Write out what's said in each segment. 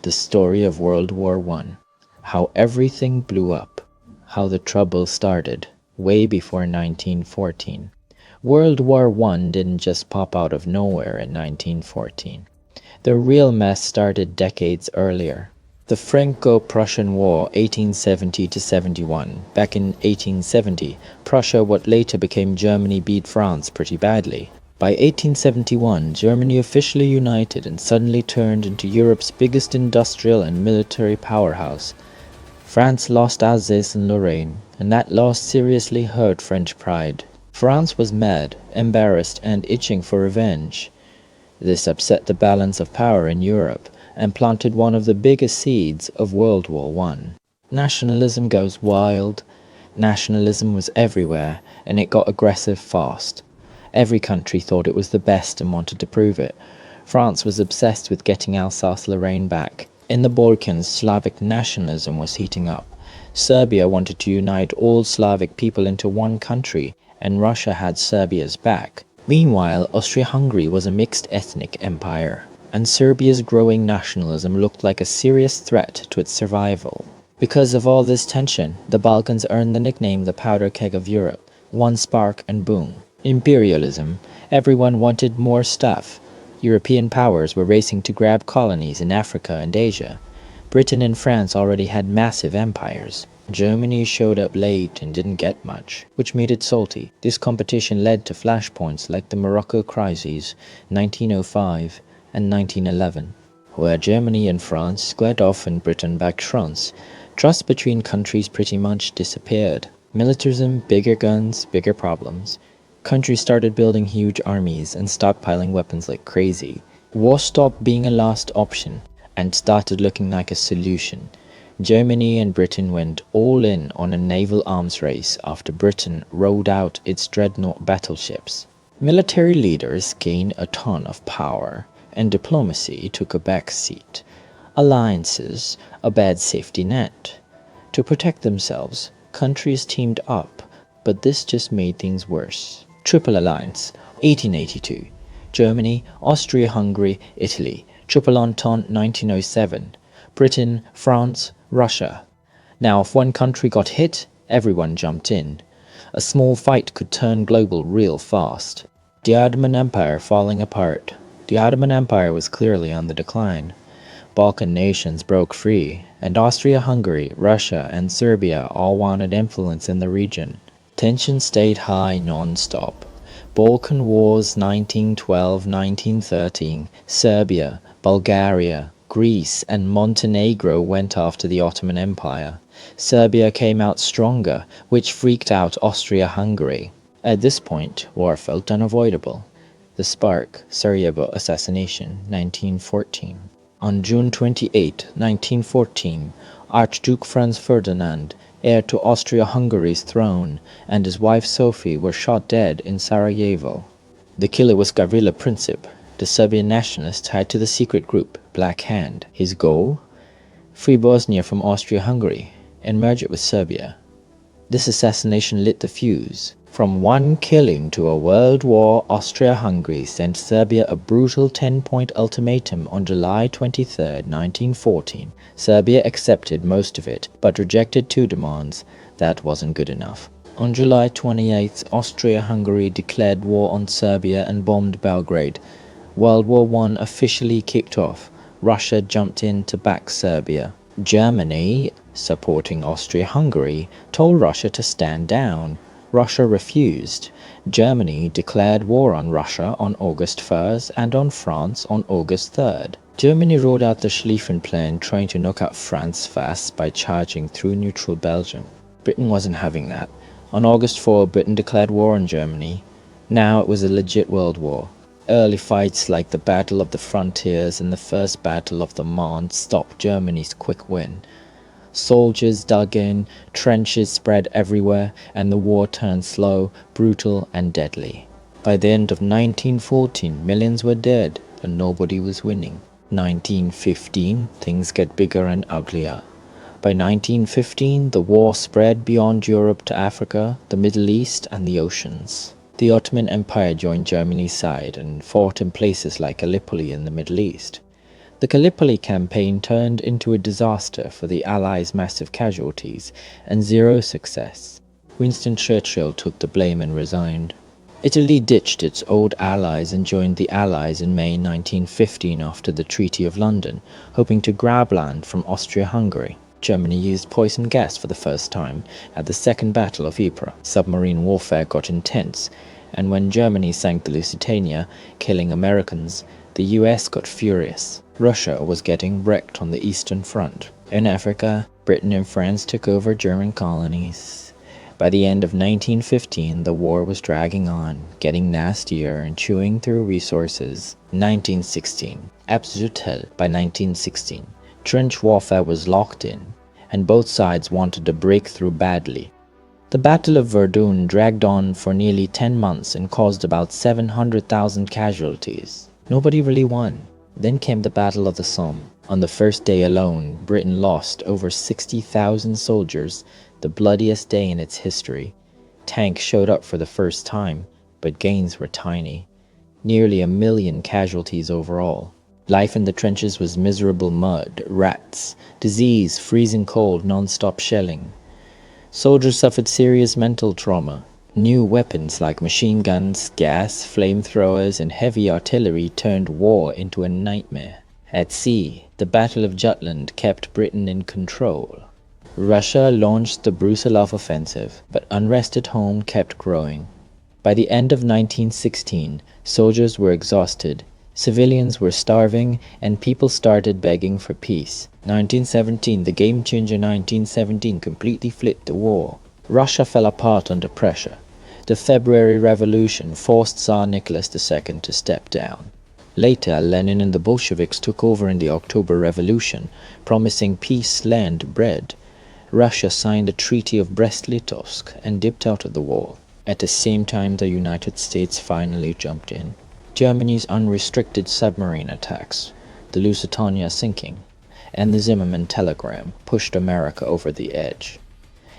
The story of World War One, how everything blew up, how the trouble started, way before 1914. World War One didn't just pop out of nowhere in 1914. The real mess started decades earlier. The Franco-Prussian War 1870 to 71. Back in 1870, Prussia, what later became Germany, beat France pretty badly. By 1871, Germany officially united and suddenly turned into Europe's biggest industrial and military powerhouse. France lost Alsace and Lorraine, and that loss seriously hurt French pride. France was mad, embarrassed, and itching for revenge. This upset the balance of power in Europe and planted one of the biggest seeds of World War One. Nationalism goes wild. Nationalism was everywhere, and it got aggressive fast. Every country thought it was the best and wanted to prove it. France was obsessed with getting Alsace-Lorraine back. In the Balkans, Slavic nationalism was heating up. Serbia wanted to unite all Slavic people into one country, and Russia had Serbia's back. Meanwhile, Austria-Hungary was a mixed ethnic empire, and Serbia's growing nationalism looked like a serious threat to its survival. Because of all this tension, the Balkans earned the nickname the powder keg of Europe. One spark and boom. Imperialism. Everyone wanted more stuff. European powers were racing to grab colonies in Africa and Asia. Britain and France already had massive empires. Germany showed up late and didn't get much, which made it salty. This competition led to flashpoints like the Morocco crises, 1905 and 1911, where Germany and France squared off and Britain backed France. Trust between countries pretty much disappeared. Militarism, bigger guns, bigger problems. Countries started building huge armies and stockpiling weapons like crazy. War stopped being a last option and started looking like a solution. Germany and Britain went all in on a naval arms race after Britain rolled out its dreadnought battleships. Military leaders gained a ton of power, and diplomacy took a back seat. Alliances, a bad safety net. To protect themselves, countries teamed up, but this just made things worse. Triple Alliance, 1882. Germany, Austria-Hungary, Italy. Triple Entente, 1907. Britain, France, Russia. Now, if one country got hit, everyone jumped in. A small fight could turn global real fast. The Ottoman Empire falling apart. The Ottoman Empire was clearly on the decline. Balkan nations broke free, and Austria-Hungary, Russia, and Serbia all wanted influence in the region. Tension stayed high non-stop. Balkan Wars 1912-1913, Serbia, Bulgaria, Greece and Montenegro went after the Ottoman Empire. Serbia came out stronger, which freaked out Austria-Hungary. At this point, war felt unavoidable. The spark, Sarajevo assassination, 1914. On June 28, 1914, Archduke Franz Ferdinand, heir to Austria-Hungary's throne, and his wife Sophie were shot dead in Sarajevo. The killer was Gavrila Princip, the Serbian nationalist tied to the secret group Black Hand. His goal? Free Bosnia from Austria-Hungary and merge it with Serbia. This assassination lit the fuse. From one killing to a world war, Austria-Hungary sent Serbia a brutal 10-point ultimatum on July 23, 1914. Serbia accepted most of it, but rejected two demands. That wasn't good enough. On July 28, Austria-Hungary declared war on Serbia and bombed Belgrade. World War I officially kicked off. Russia jumped in to back Serbia. Germany, supporting Austria-Hungary, told Russia to stand down. Russia refused. Germany declared war on Russia on August 1st and on France on August 3rd. Germany rolled out the Schlieffen Plan, trying to knock out France fast by charging through neutral Belgium. Britain wasn't having that. On August 4, Britain declared war on Germany. Now it was a legit world war. Early fights like the Battle of the Frontiers and the First Battle of the Marne stopped Germany's quick win. Soldiers dug in, trenches spread everywhere, and the war turned slow, brutal, and deadly. By the end of 1914, millions were dead, and nobody was winning. 1915, things get bigger and uglier. By 1915, the war spread beyond Europe to Africa, the Middle East, and the oceans. The Ottoman Empire joined Germany's side and fought in places like Gallipoli in the Middle East. The Gallipoli campaign turned into a disaster for the Allies' massive casualties and zero success. Winston Churchill took the blame and resigned. Italy ditched its old allies and joined the Allies in May 1915 after the Treaty of London, hoping to grab land from Austria-Hungary. Germany used poison gas for the first time at the Second Battle of Ypres. Submarine warfare got intense, and when Germany sank the Lusitania, killing Americans, the US got furious. Russia was getting wrecked on the Eastern Front. In Africa, Britain and France took over German colonies. By the end of 1915, the war was dragging on, getting nastier and chewing through resources. 1916. Absolute hell by 1916. Trench warfare was locked in, and both sides wanted a breakthrough badly. The Battle of Verdun dragged on for nearly 10 months and caused about 700,000 casualties. Nobody really won. Then came the Battle of the Somme. On the first day alone, Britain lost over 60,000 soldiers, the bloodiest day in its history. Tanks showed up for the first time, but gains were tiny. Nearly 1 million casualties overall. Life in the trenches was miserable mud, rats, disease, freezing cold, non-stop shelling. Soldiers suffered serious mental trauma. New weapons like machine guns, gas, flamethrowers, and heavy artillery turned war into a nightmare. At sea, the Battle of Jutland kept Britain in control. Russia launched the Brusilov offensive, but unrest at home kept growing. By the end of 1916, soldiers were exhausted, civilians were starving, and people started begging for peace. 1917, the game-changer 1917 completely flipped the war. Russia fell apart under pressure. The February Revolution forced Tsar Nicholas II to step down. Later, Lenin and the Bolsheviks took over in the October Revolution, promising peace, land, bread. Russia signed the Treaty of Brest-Litovsk and dipped out of the war. At the same time, the United States finally jumped in. Germany's unrestricted submarine attacks, the Lusitania sinking, and the Zimmermann telegram pushed America over the edge.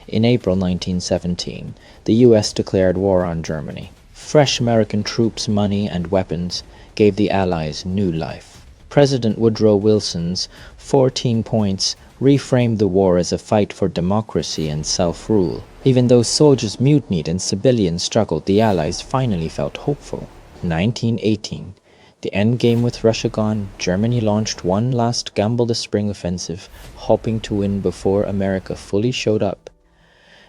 In April 1917, the US declared war on Germany. Fresh American troops, money, and weapons gave the Allies new life. President Woodrow Wilson's 14 points reframed the war as a fight for democracy and self-rule. Even though soldiers mutinied and civilians struggled, the Allies finally felt hopeful. 1918. The endgame with Russia gone, Germany launched one last gamble the spring offensive, hoping to win before America fully showed up.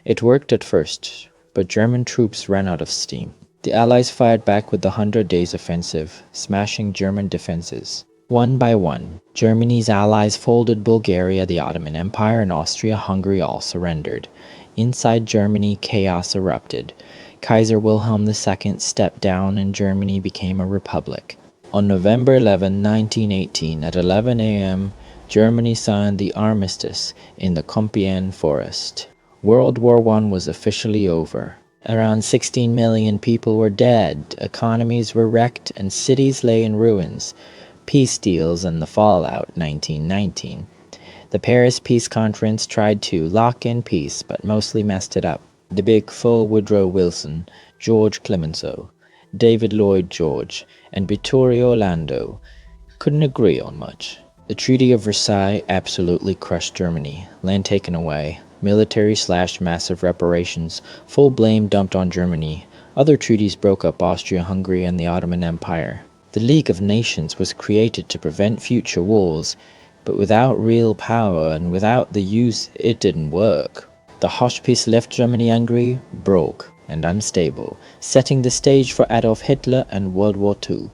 It worked at first, but German troops ran out of steam. The Allies fired back with the 100 Days Offensive, smashing German defenses. One by one, Germany's allies folded. Bulgaria, the Ottoman Empire, and Austria-Hungary all surrendered. Inside Germany, chaos erupted. Kaiser Wilhelm II stepped down and Germany became a republic. On November 11, 1918, at 11 a.m., Germany signed the armistice in the Compiègne forest. World War I was officially over. Around 16 million people were dead, economies were wrecked, and cities lay in ruins. Peace deals and the fallout, 1919. The Paris Peace Conference tried to lock in peace, but mostly messed it up. De Gaulle, Woodrow Wilson, George Clemenceau, David Lloyd George, and Vittorio Orlando couldn't agree on much. The Treaty of Versailles absolutely crushed Germany. Land taken away, military/massive reparations, full blame dumped on Germany. Other treaties broke up Austria-Hungary and the Ottoman Empire. The League of Nations was created to prevent future wars, but without real power and without the use, it didn't work. The hush peace left Germany angry, broke, and unstable, setting the stage for Adolf Hitler and World War II.